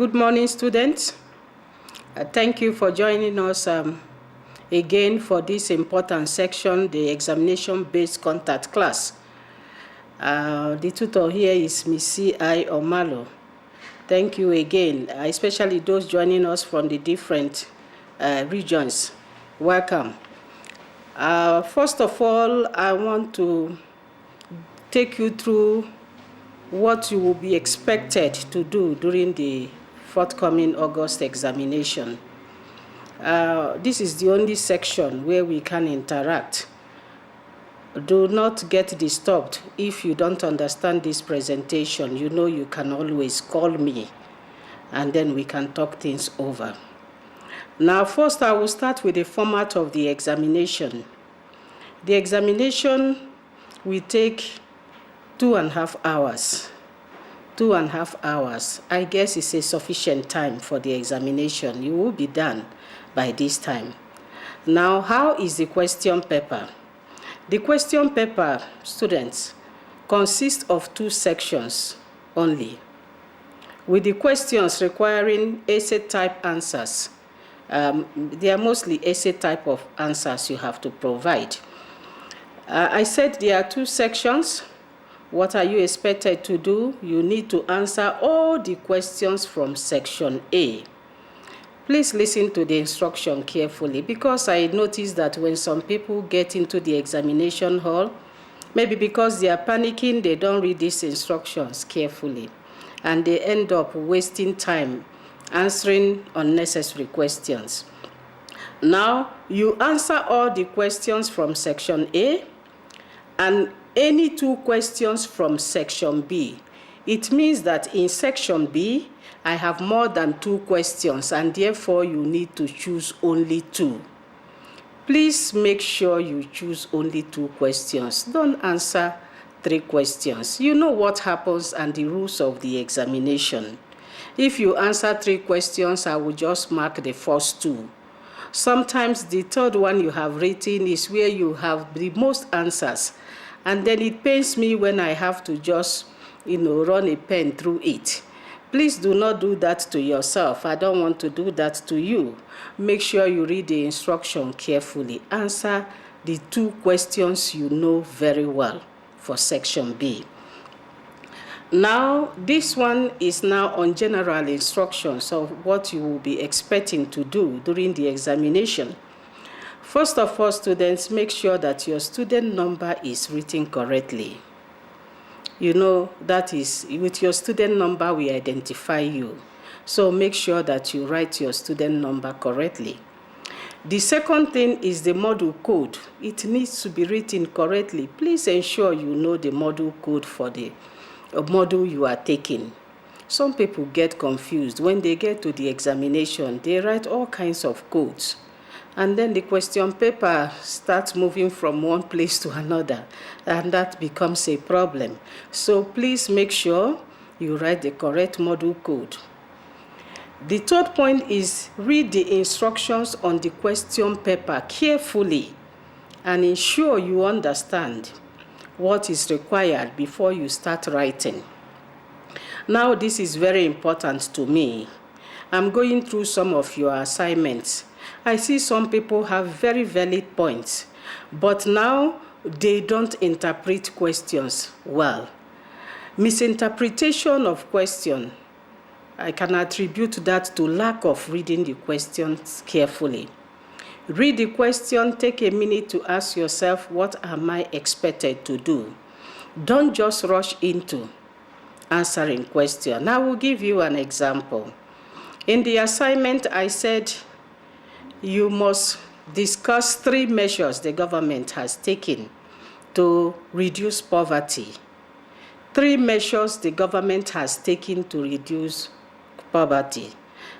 Good morning, students. Thank you for joining us again for this important section, the examination-based contact class. The tutor here is Miss C.I. Omalo. Thank you again, especially those joining us from the different regions. Welcome. First of all, I want to take you through what you will be expected to do during the forthcoming August examination. This is the only section where we can interact. Do not get disturbed if you don't understand this presentation. You know you can always call me and then we can talk things over. Now first I will start with the format of the examination. The examination will take 2.5 hours. 2.5 hours. I guess it's a sufficient time for the examination. You will be done by this time. Now, how is the question paper? The question paper, students, consists of 2 sections only, with the questions requiring essay type answers. They are mostly essay type of answers you have to provide. I said there are 2 sections. What are you expected to do? You need to answer all the questions from section A. Please listen to the instruction carefully, because I noticed that when some people get into the examination hall, maybe because they are panicking, they don't read these instructions carefully, and they end up wasting time answering unnecessary questions. Now, you answer all the questions from section A and any 2 questions from section B. It means that in section B, I have more than 2 questions, and therefore you need to choose only 2. Please make sure you choose only 2 questions. Don't answer 3 questions. You know what happens and the rules of the examination. If you answer 3 questions, I will just mark the first 2. Sometimes the third one you have written is where you have the most answers. And then it pains me when I have to just, run a pen through it. Please do not do that to yourself. I don't want to do that to you. Make sure you read the instruction carefully. Answer the 2 questions you know very well for section B. Now, this one is now on general instructions of what you will be expecting to do during the examination. First of all, students, make sure that your student number is written correctly. You know, that is, with your student number, we identify you. So make sure that you write your student number correctly. The second thing is the module code. It needs to be written correctly. Please ensure you know the module code for the module you are taking. Some people get confused. When they get to the examination, they write all kinds of codes. And then the question paper starts moving from one place to another, and that becomes a problem. So please make sure you write the correct module code. The third point is read the instructions on the question paper carefully and ensure you understand what is required before you start writing. Now, this is very important to me. I'm going through some of your assignments. I see some people have very valid points, but now they don't interpret questions well. Misinterpretation of question, I can attribute that to lack of reading the questions carefully. Read the question, take a minute to ask yourself, what am I expected to do? Don't just rush into answering question. I will give you an example. In the assignment, I said, you must discuss 3 measures the government has taken to reduce poverty. 3 measures the government has taken to reduce poverty.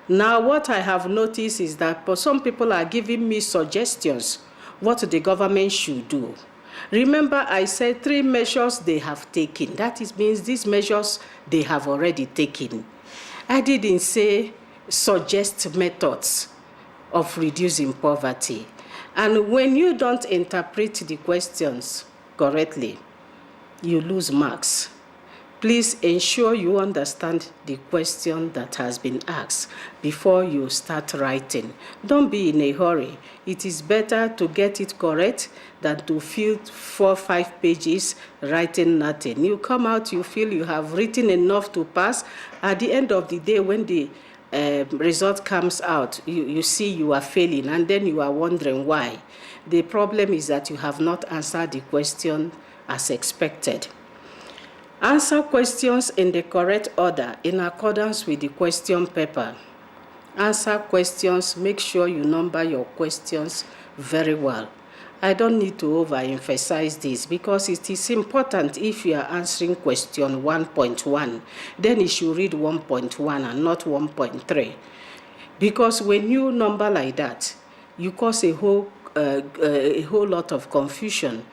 Now, what I have noticed is that some people are giving me suggestions what the government should do. Remember, I said 3 measures they have taken. That means these measures they have already taken. I didn't say suggest methods of reducing poverty. And when you don't interpret the questions correctly, you lose marks. Please ensure you understand the question that has been asked before you start writing. Don't be in a hurry. It is better to get it correct than to fill 4 or 5 pages writing nothing. You come out, you feel you have written enough to pass. At the end of the day, when the result comes out, you see you are failing, and then you are wondering why. The problem is that you have not answered the question as expected. Answer questions in the correct order in accordance with the question paper. Answer questions, make sure you number your questions very well. I don't need to overemphasize this because it is important. If you are answering question 1.1, then you should read 1.1 and not 1.3. Because when you number like that, you cause a whole lot of confusion.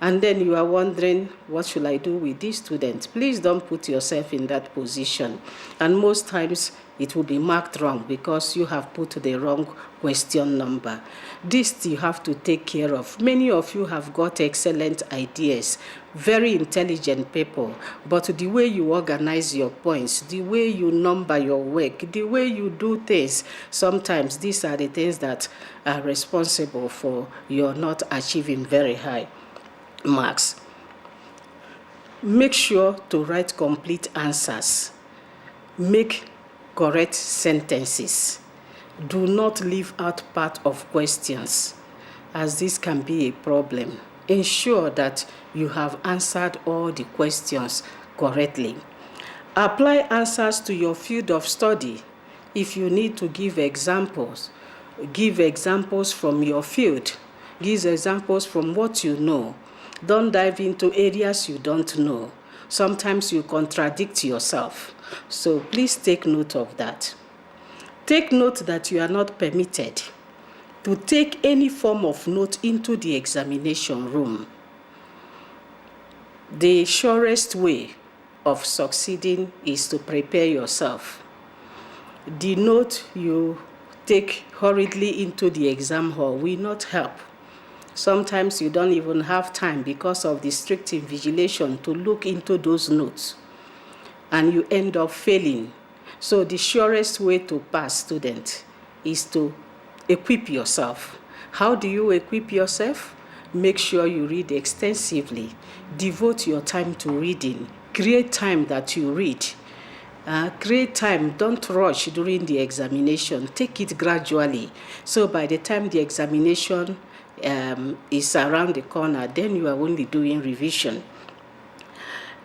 And then you are wondering, what should I do with this student? Please don't put yourself in that position. And most times it will be marked wrong because you have put the wrong question number. This you have to take care of. Many of you have got excellent ideas, very intelligent people, but the way you organize your points, the way you number your work, the way you do things, sometimes these are the things that are responsible for your not achieving very high marks. Make sure to write complete answers. Make correct sentences. Do not leave out part of questions, as this can be a problem. Ensure that you have answered all the questions correctly. Apply answers to your field of study. If you need to give examples from your field. Give examples from what you know. Don't dive into areas you don't know. Sometimes you contradict yourself. So please take note of that. Take note that you are not permitted to take any form of note into the examination room. The surest way of succeeding is to prepare yourself. The note you take hurriedly into the exam hall will not help. Sometimes you don't even have time because of the strict invigilation to look into those notes, and you end up failing. So the surest way to pass, student, is to equip yourself. How do you equip yourself? Make sure you read extensively. Devote your time to reading. Create time that you read. Create time. Don't rush during the examination. Take it gradually. So by the time the examination is around the corner, then you are only doing revision.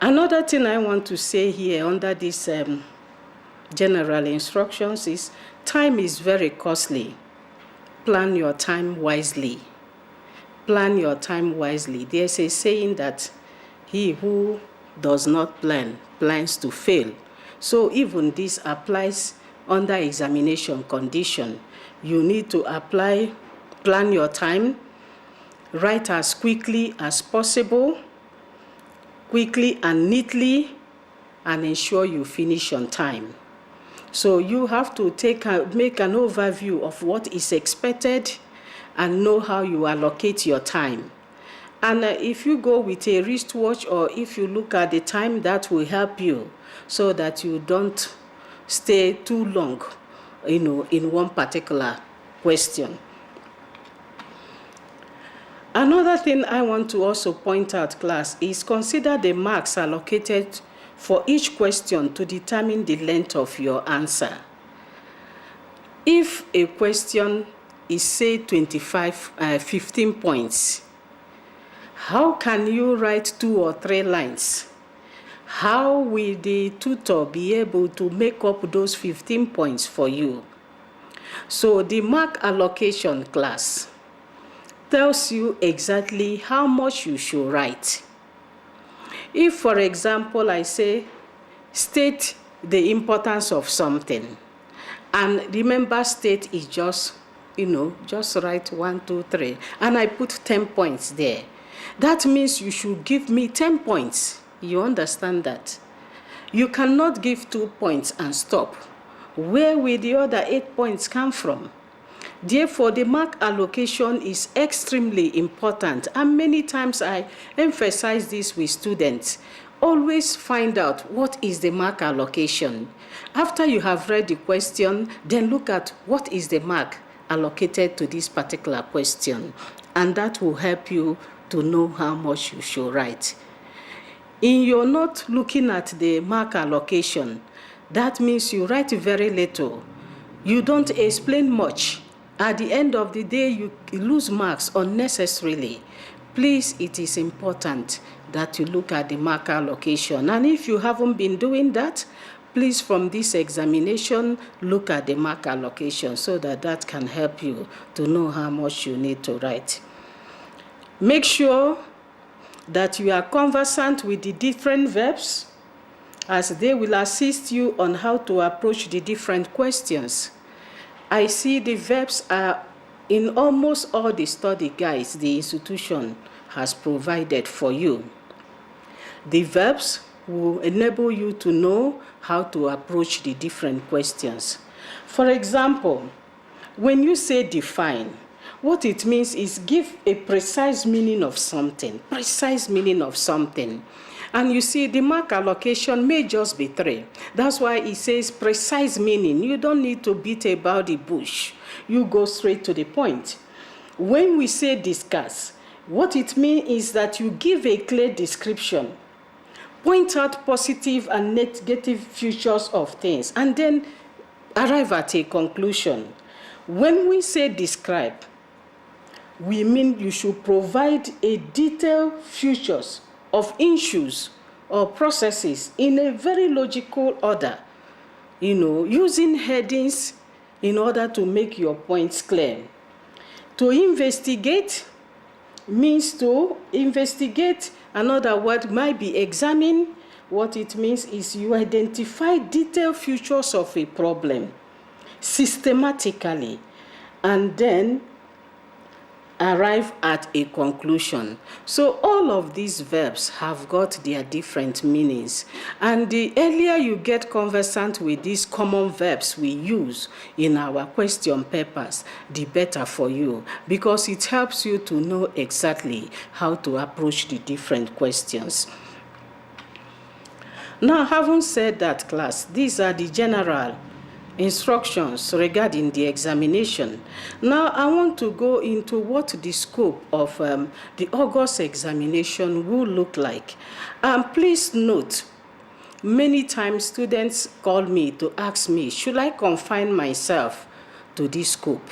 Another thing I want to say here under this general instructions is time is very costly. Plan your time wisely. Plan your time wisely. There's a saying that he who does not plan plans to fail. So even this applies under examination condition. You need to plan your time, write as quickly as possible, quickly and neatly, and ensure you finish on time. So you have to make an overview of what is expected and know how you allocate your time. And if you go with a wristwatch, or if you look at the time, that will help you so that you don't stay too long, in one particular question. Another thing I want to also point out, class, is consider the marks allocated for each question to determine the length of your answer. If a question is, say, 15 points, how can you write 2 or 3 lines? How will the tutor be able to make up those 15 points for you? So the mark allocation, class, tells you exactly how much you should write. If, for example, I say, state the importance of something, and remember, state is just, just write 1, 2, 3, and I put 10 points there. That means you should give me 10 points. You understand that? You cannot give 2 points and stop. Where will the other 8 points come from? Therefore, the mark allocation is extremely important, and many times I emphasize this with students. always find out what is the mark allocation. After you have read the question, then look at what is the mark allocated to this particular question, and that will help you to know how much you should write. In your note looking at the mark allocation, that means you write very little. You don't explain much. At the end of the day, you lose marks unnecessarily. Please, it is important that you look at the mark allocation. And if you haven't been doing that, please, from this examination, look at the mark allocation so that can help you to know how much you need to write. Make sure that you are conversant with the different verbs, as they will assist you on how to approach the different questions. I see the verbs are in almost all the study guides the institution has provided for you. The verbs will enable you to know how to approach the different questions. For example, when you say define, what it means is give a precise meaning of something, And you see, the mark allocation may just be 3. That's why it says precise meaning. You don't need to beat about the bush. You go straight to the point. When we say discuss, what it means is that you give a clear description, point out positive and negative features of things, and then arrive at a conclusion. When we say describe, we mean you should provide a detailed features of issues or processes in a very logical order, using headings in order to make your points clear. To investigate means to investigate. Another word might be examine. What it means is you identify detailed features of a problem systematically and then arrive at a conclusion. So all of these verbs have got their different meanings. And the earlier you get conversant with these common verbs we use in our question papers, the better for you, because it helps you to know exactly how to approach the different questions. Now, having said that, class, these are the general instructions regarding the examination. Now I want to go into what the scope of the August examination will look like. Please note, many times students call me to ask me, should I confine myself to this scope?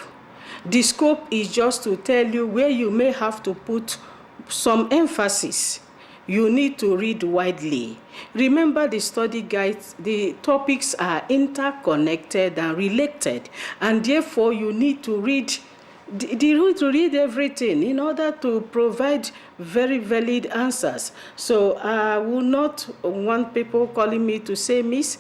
The scope is just to tell you where you may have to put some emphasis. You need to read widely. Remember, the study guides, the topics are interconnected and related, and therefore you need to read everything in order to provide very valid answers. So I will not want people calling me to say, Miss,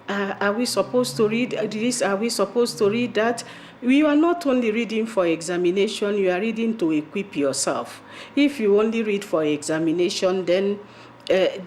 are we supposed to read this? Are we supposed to read that? You are not only reading for examination, you are reading to equip yourself. If you only read for examination, then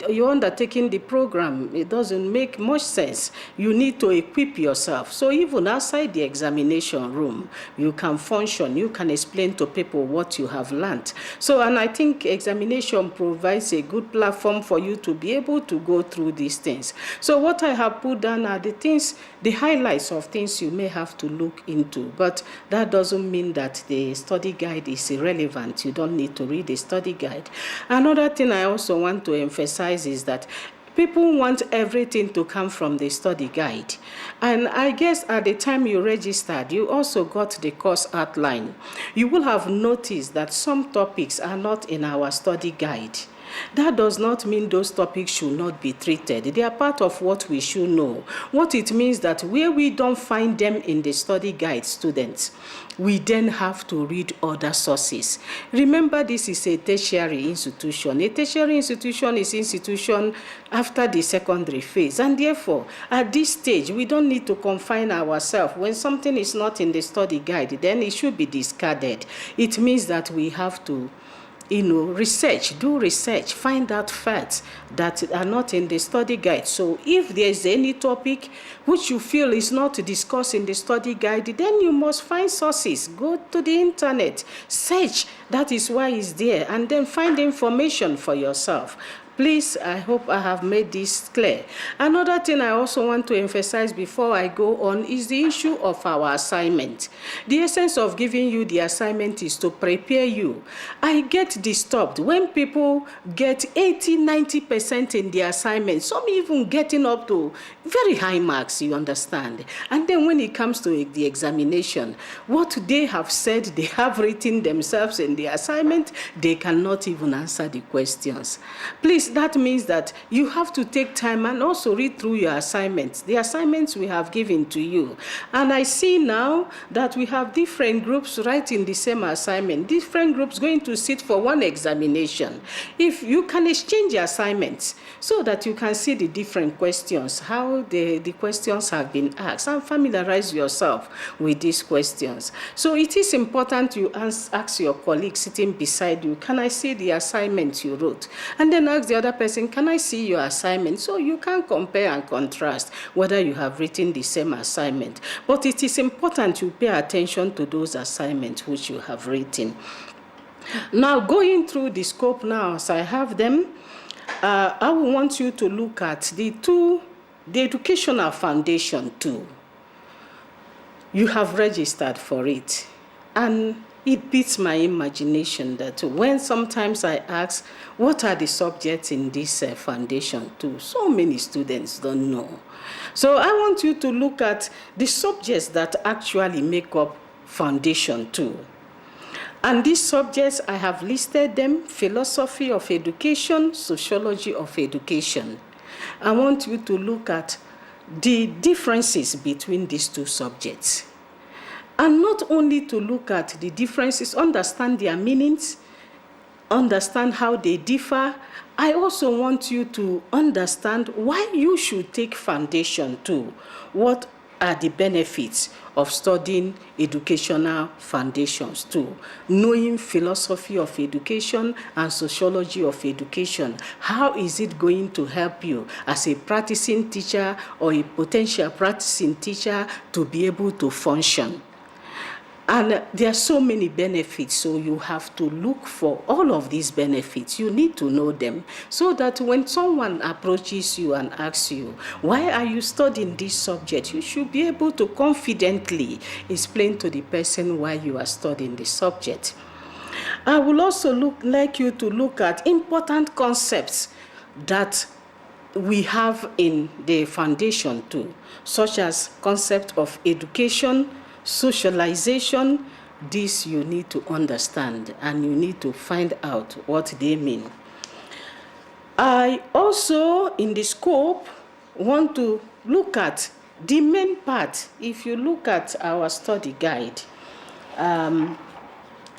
you're undertaking the program. It doesn't make much sense. You need to equip yourself. So even outside the examination room, you can function. You can explain to people what you have learned. So, and I think examination provides a good platform for you to be able to go through these things. So what I have put down are the things, the highlights of things you may have to look into. But that doesn't mean that the study guide is irrelevant. You don't need to read the study guide. Another thing I also want to emphasize is that people want everything to come from the study guide. And I guess at the time you registered, you also got the course outline. You will have noticed that some topics are not in our study guide. That does not mean those topics should not be treated. They are part of what we should know. What it means that where we don't find them in the study guide, students, we then have to read other sources. Remember, this is a tertiary institution. A tertiary institution is institution after the secondary phase. And therefore, at this stage, we don't need to confine ourselves. When something is not in the study guide, then it should be discarded. It means that we have to do research, find out facts that are not in the study guide. So if there's any topic which you feel is not discussed in the study guide, then you must find sources. Go to the internet, search, that is why it's there, and then find information for yourself. Please, I hope I have made this clear. Another thing I also want to emphasize before I go on is the issue of our assignment. The essence of giving you the assignment is to prepare you. I get disturbed when people get 80-90% in the assignment, some even getting up to very high marks, you understand. And then when it comes to the examination, what they have said, they have written themselves in the assignment, they cannot even answer the questions. Please, that means that you have to take time and also read through your assignments, the assignments we have given to you. And I see now that we have different groups writing the same assignment, different groups going to sit for one examination. If you can exchange your assignments so that you can see the different questions, how the questions have been asked, and familiarize yourself with these questions. So it is important you ask your colleague sitting beside you, can I see the assignment you wrote? And then ask the other person, can I see your assignment? So you can compare and contrast whether you have written the same assignment. But it is important you pay attention to those assignments which you have written. Now, going through the scope now, as I have them, I will want you to look at the educational foundation too. You have registered for it. And it beats my imagination that when sometimes I ask, what are the subjects in this foundation too? So many students don't know. So I want you to look at the subjects that actually make up foundation too. And these subjects, I have listed them: philosophy of education, sociology of education. I want you to look at the differences between these two subjects. And not only to look at the differences, understand their meanings, understand how they differ. I also want you to understand why you should take foundation too. What are the benefits of studying educational foundations too? Knowing philosophy of education and sociology of education. How is it going to help you as a practicing teacher or a potential practicing teacher to be able to function? And there are so many benefits, so you have to look for all of these benefits. You need to know them so that when someone approaches you and asks you, why are you studying this subject? You should be able to confidently explain to the person why you are studying the subject. I will also like you to look at important concepts that we have in the foundation too, such as concept of education, socialization. This you need to understand and you need to find out what they mean. I also, in the scope, want to look at the main part. If you look at our study guide,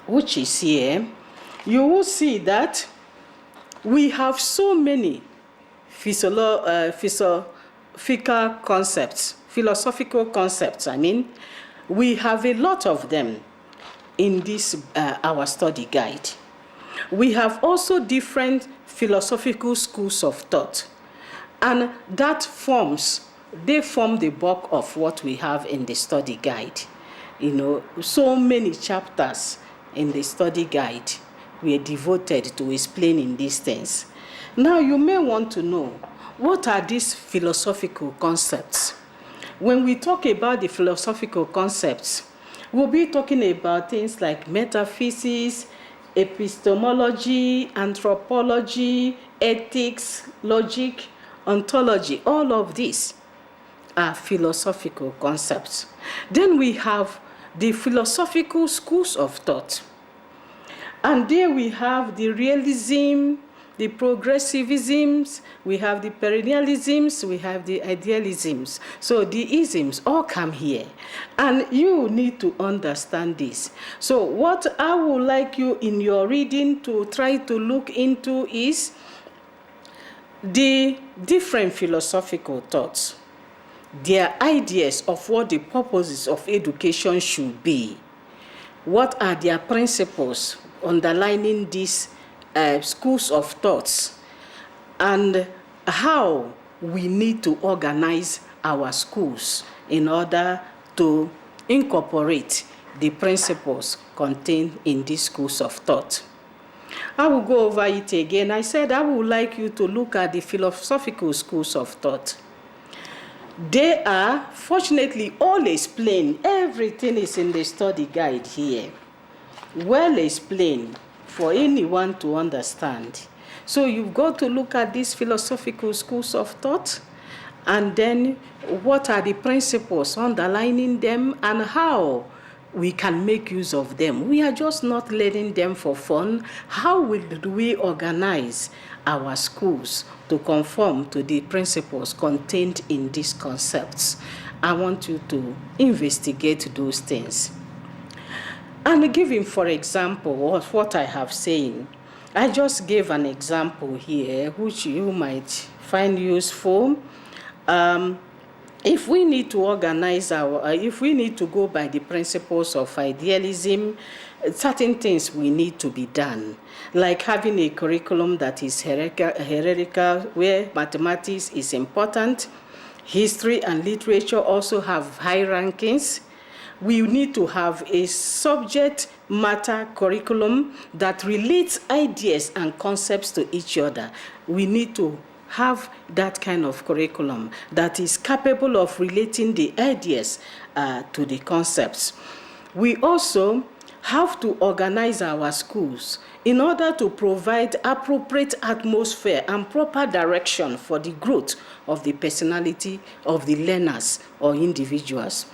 which is here, you will see that we have so many philosophical concepts. We have a lot of them in this our study guide. We have also different philosophical schools of thought, and they form the bulk of what we have in the study guide. So many chapters in the study guide were devoted to explaining these things. Now you may want to know, what are these philosophical concepts? When we talk about the philosophical concepts, we'll be talking about things like metaphysics, epistemology, anthropology, ethics, logic, ontology. All of these are philosophical concepts. Then we have the philosophical schools of thought. And there we have the realism, the progressivisms, we have the perennialisms, we have the idealisms. So the isms all come here. And you need to understand this. So what I would like you in your reading to try to look into is the different philosophical thoughts, their ideas of what the purposes of education should be. What are their principles underlining these schools of thoughts, and how we need to organize our schools in order to incorporate the principles contained in these schools of thought. I will go over it again. I said I would like you to look at the philosophical schools of thought. They are, fortunately, all explained. Everything is in the study guide here. Well explained for anyone to understand. So you've got to look at these philosophical schools of thought, and then what are the principles underlining them and how we can make use of them. We are just not learning them for fun. How do we organize our schools to conform to the principles contained in these concepts? I want you to investigate those things. And giving, for example, what I have said, I just gave an example here which you might find useful. If we need to organize if we need to go by the principles of idealism, certain things we need to be done, like having a curriculum that is hierarchical, where mathematics is important. History and literature also have high rankings. We need to have a subject matter curriculum that relates ideas and concepts to each other. We need to have that kind of curriculum that is capable of relating the ideas to the concepts. We also have to organize our schools in order to provide appropriate atmosphere and proper direction for the growth of the personality of the learners or individuals,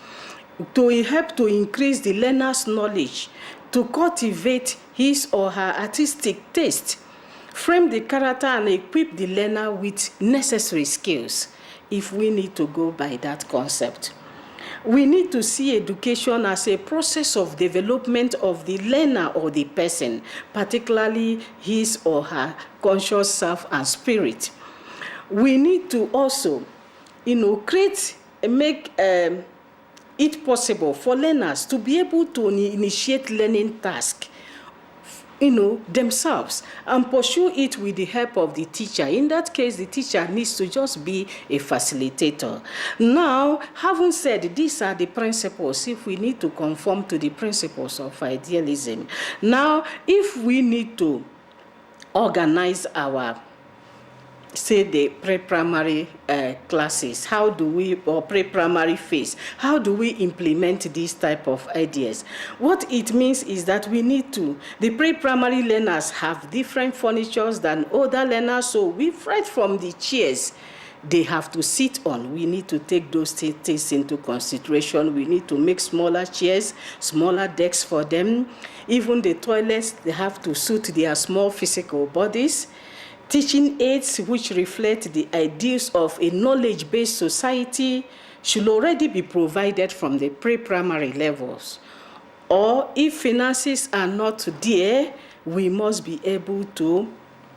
to help to increase the learner's knowledge, to cultivate his or her artistic taste, frame the character and equip the learner with necessary skills, if we need to go by that concept. We need to see education as a process of development of the learner or the person, particularly his or her conscious self and spirit. We need to also, make it possible for learners to be able to initiate learning tasks, themselves, and pursue it with the help of the teacher. In that case, the teacher needs to just be a facilitator. Now, having said these are the principles, if we need to conform to the principles of idealism, now, if we need to organize our, say, the pre-primary classes, how do we, or pre-primary phase, how do we implement these type of ideas? What it means is that we need to, the pre-primary learners have different furnitures than other learners, so right from the chairs they have to sit on, we need to take those things into consideration. We need to make smaller chairs, smaller desks for them. Even the toilets, they have to suit their small physical bodies. Teaching aids which reflect the ideals of a knowledge-based society should already be provided from the pre-primary levels. Or if finances are not there, we must be able to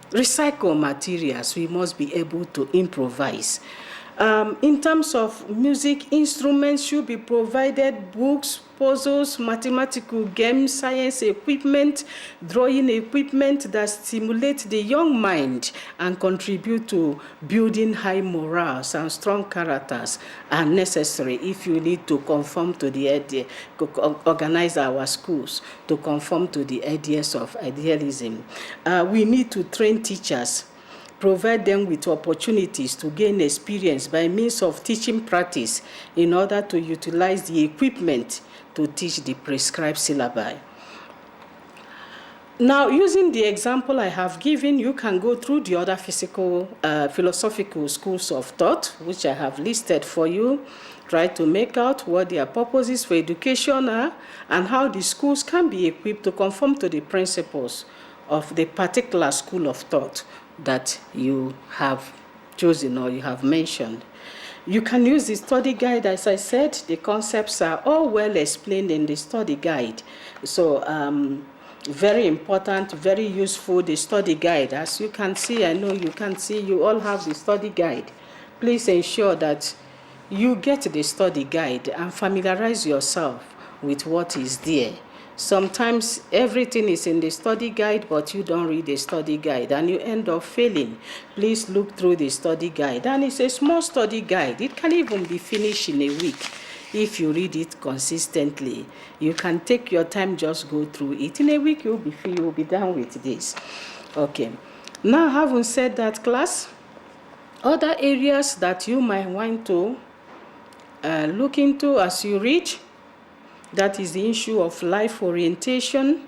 recycle materials. We must be able to improvise. In terms of music, instruments should be provided, books, puzzles, mathematical games, science equipment, drawing equipment that stimulate the young mind and contribute to building high morals and strong characters are necessary if you need to conform to the idea, organize our schools to conform to the ideas of idealism. We need to train teachers, provide them with opportunities to gain experience by means of teaching practice in order to utilize the equipment to teach the prescribed syllabi. Now, using the example I have given, you can go through the other philosophical schools of thought, which I have listed for you. Try to make out what their purposes for education are and how the schools can be equipped to conform to the principles of the particular school of thought that you have chosen or you have mentioned. You can use the study guide. As I said, the concepts are all well explained in the study guide. So very important, very useful, the study guide. As you can see, I know you can see, you all have the study guide. Please ensure that you get the study guide and familiarize yourself with what is there. Sometimes everything is in the study guide, but you don't read the study guide and you end up failing. Please look through the study guide. And it's a small study guide. It can even be finished in a week. if you read it consistently. You can take your time, just go through it. In a week, you'll be done with this. Okay. Now, having said that, class, other areas that you might want to look into as you read, that is the issue of life orientation.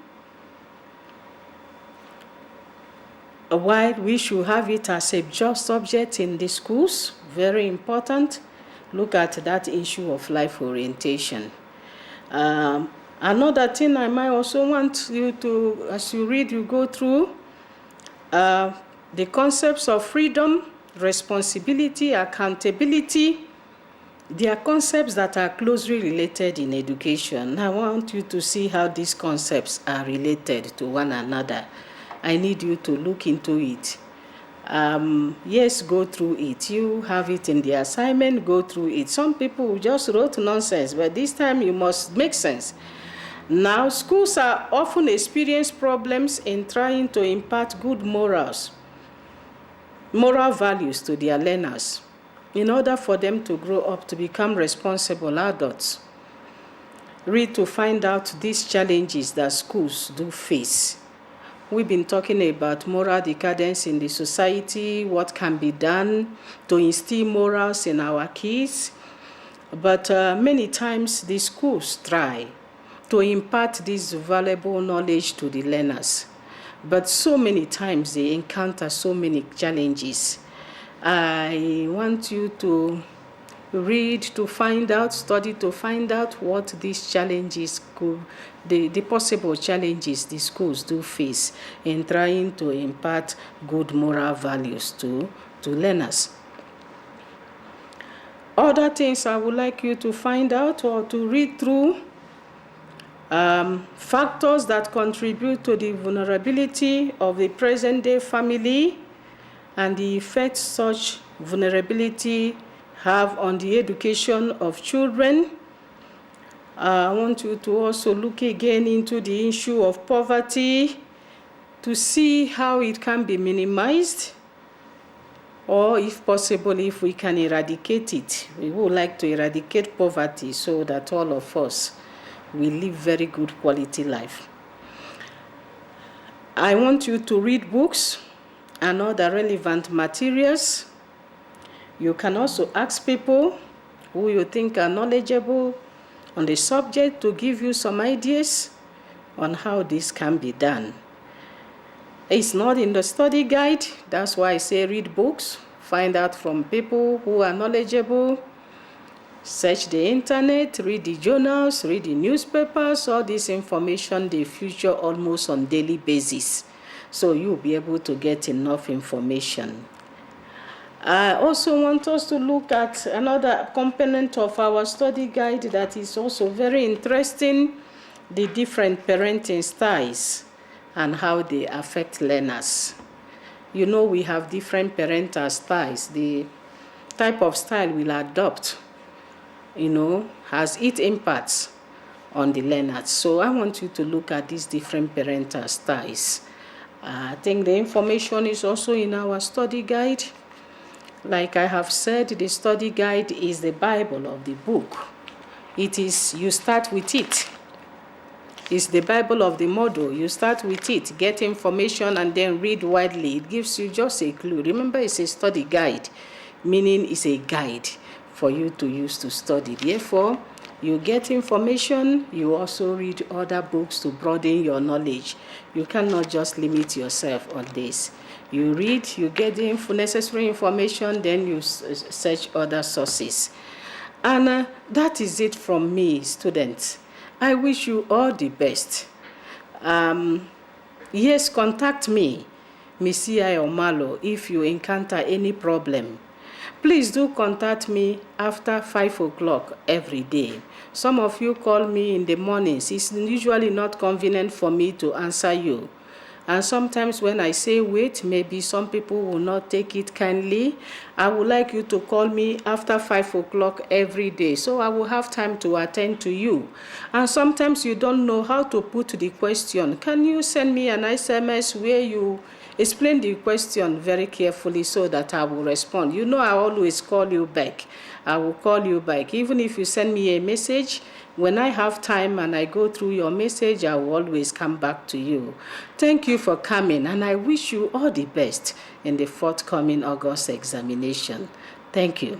While we should have it as a just subject in the schools, very important, look at that issue of life orientation. Another thing I might also want you to, as you read, you go through the concepts of freedom, responsibility, accountability. They are concepts that are closely related in education. I want you to see how these concepts are related to one another. I need you to look into it. Yes, go through it. You have it in the assignment, go through it. Some people just wrote nonsense, but this time you must make sense. Now, schools are often experience problems in trying to impart good moral values to their learners in order for them to grow up to become responsible adults. Read to find out these challenges that schools do face. We've been talking about moral decadence in the society, what can be done to instill morals in our kids. But many times the schools try to impart this valuable knowledge to the learners. But so many times they encounter so many challenges. I want you to read to find out, study to find out what these challenges could, the possible challenges the schools do face in trying to impart good moral values to learners. Other things I would like you to find out or to read through, factors that contribute to the vulnerability of the present-day family and the effect such vulnerability have on the education of children. I want you to also look again into the issue of poverty to see how it can be minimized, or if possible, if we can eradicate it. We would like to eradicate poverty so that all of us will live very good quality life. I want you to read books and other relevant materials. You can also ask people who you think are knowledgeable on the subject to give you some ideas on how this can be done. It's not in the study guide. That's why I say read books, find out from people who are knowledgeable, search the internet, read the journals, read the newspapers. All this information they feature almost on daily basis. So you'll be able to get enough information. I also want us to look at another component of our study guide that is also very interesting, the different parenting styles and how they affect learners. You know, we have different parental styles. The type of style we'll adopt, has its impacts on the learners. So I want you to look at these different parental styles. I think the information is also in our study guide. Like I have said, the study guide is the Bible of the book. It is, you start with it. It's the Bible of the model. You start with it, get information, and then read widely. It gives you just a clue. Remember, it's a study guide, meaning it's a guide for you to use to study. Therefore, you get information, you also read other books to broaden your knowledge. You cannot just limit yourself on this. You read, you get the necessary information, then you search other sources. And that is it from me, students. I wish you all the best. Yes, contact me, Miss I. Omalo, if you encounter any problem. Please do contact me after 5 o'clock every day. Some of you call me in the mornings. It's usually not convenient for me to answer you. And sometimes when I say wait, maybe some people will not take it kindly. I would like you to call me after 5 o'clock every day, so I will have time to attend to you. And sometimes you don't know how to put the question. Can you send me an SMS where you explain the question very carefully so that I will respond. You know, I always call you back. I will call you back. Even if you send me a message, when I have time and I go through your message, I will always come back to you. Thank you for coming, and I wish you all the best in the forthcoming August examination. Thank you.